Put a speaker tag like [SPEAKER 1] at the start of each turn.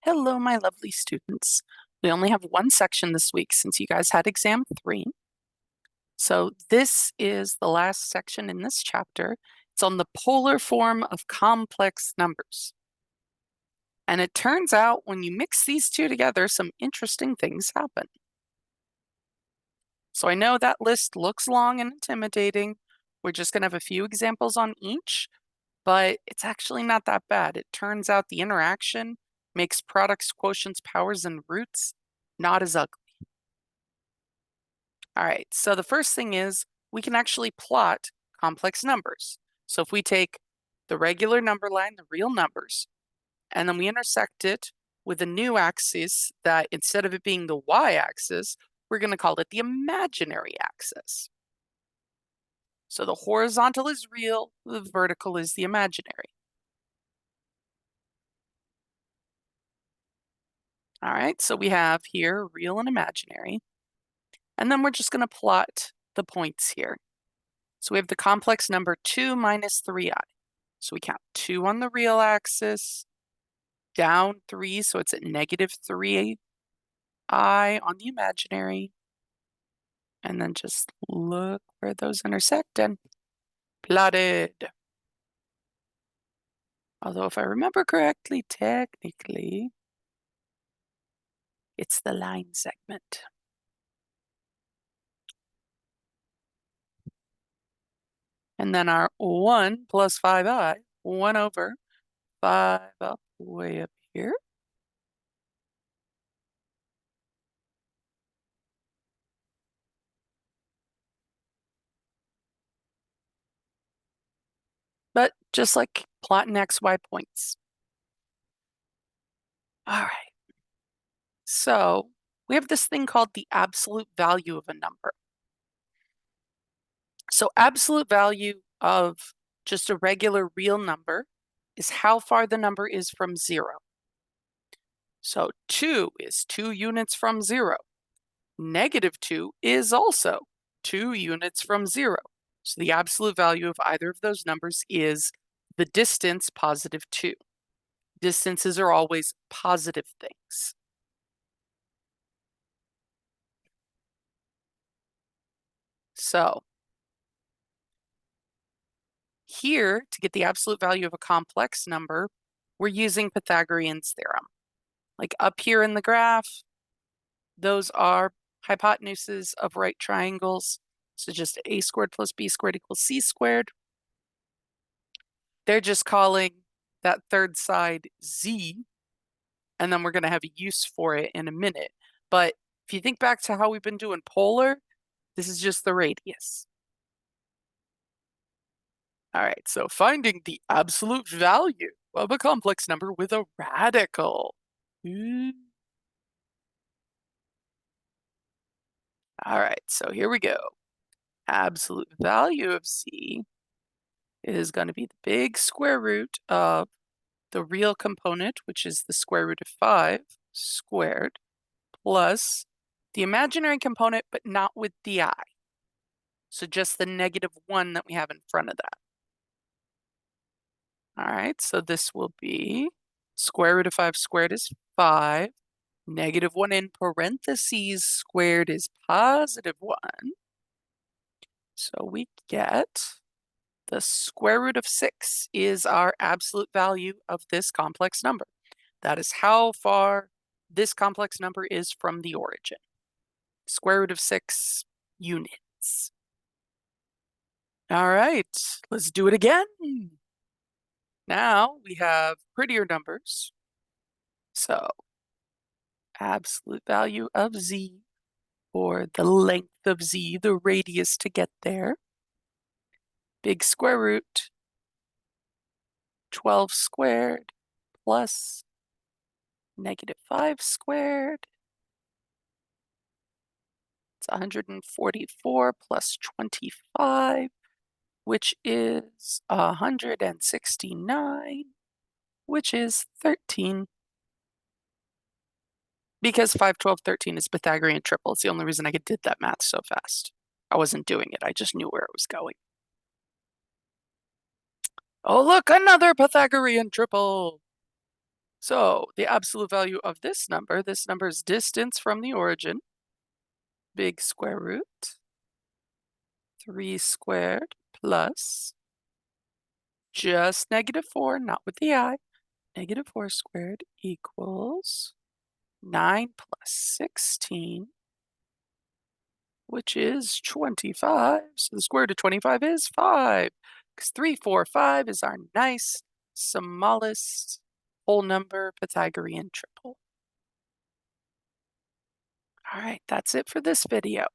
[SPEAKER 1] Hello, my lovely students. We only have one section this week since you guys had exam 3. So this is the last section in this chapter. It's on the polar form of complex numbers. And it turns out when you mix these two together, some interesting things happen. So I know that list looks long and intimidating. We're just going to have a few examples on each, but it's actually not that bad. It turns out the interaction makes products, quotients, powers, and roots not as ugly. All right, so the first thing is we can actually plot complex numbers. So if we take the regular number line, the real numbers, and then we intersect it with a new axis that instead of it being the y-axis, we're going to call it the imaginary axis. So the horizontal is real, the vertical is the imaginary. All right, so we have here real and imaginary. And then we're just going to plot the points here. So we have the complex number 2 minus 3i. So we count 2 on the real axis, down 3, so it's at negative 3i on the imaginary. And then just look where those intersect and plotted. Although if I remember correctly, technically, it's the line segment. And then our 1 plus 5i, 1 over 5 up, way up here. But just like plotting XY points. All right. So we have this thing called the absolute value of a number. So absolute value of just a regular real number is how far the number is from 0. So 2 is 2 units from 0. Negative 2 is also 2 units from 0. So the absolute value of either of those numbers is the distance positive 2. Distances are always positive things. So here, to get the absolute value of a complex number, we're using Pythagorean's theorem. Like up here in the graph, those are hypotenuses of right triangles. So just a squared plus b squared equals c squared. They're just calling that third side z, and then we're going to have a use for it in a minute. But if you think back to how we've been doing polar, this is just the radius. All right, so finding the absolute value of a complex number with a radical. All right, so here we go. Absolute value of z is going to be the big square root of the real component, which is the square root of 5 squared, plus the imaginary component, but not with the I. So just the negative 1 that we have in front of that. All right, so this will be square root of 5 squared is 5. Negative 1 in parentheses squared is positive 1. So we get the square root of 6 is our absolute value of this complex number. That is how far this complex number is from the origin. Square root of 6 units. All right, let's do it again. Now we have prettier numbers. So absolute value of z, or the length of z, the radius to get there. Big square root, 12 squared plus negative 5 squared. It's 144 plus 25, which is 169, which is 13. Because 5, 12, 13 is Pythagorean triple. It's the only reason I did that math so fast. I wasn't doing it. I just knew where it was going. Oh, look, another Pythagorean triple. So the absolute value of this number's distance from the origin, big square root, 3 squared plus just -4, not with the I, -4 squared equals 9 plus 16, which is 25. So the square root of 25 is 5, because 3, 4, 5 is our nice smallest whole number Pythagorean triple. All right, that's it for this video.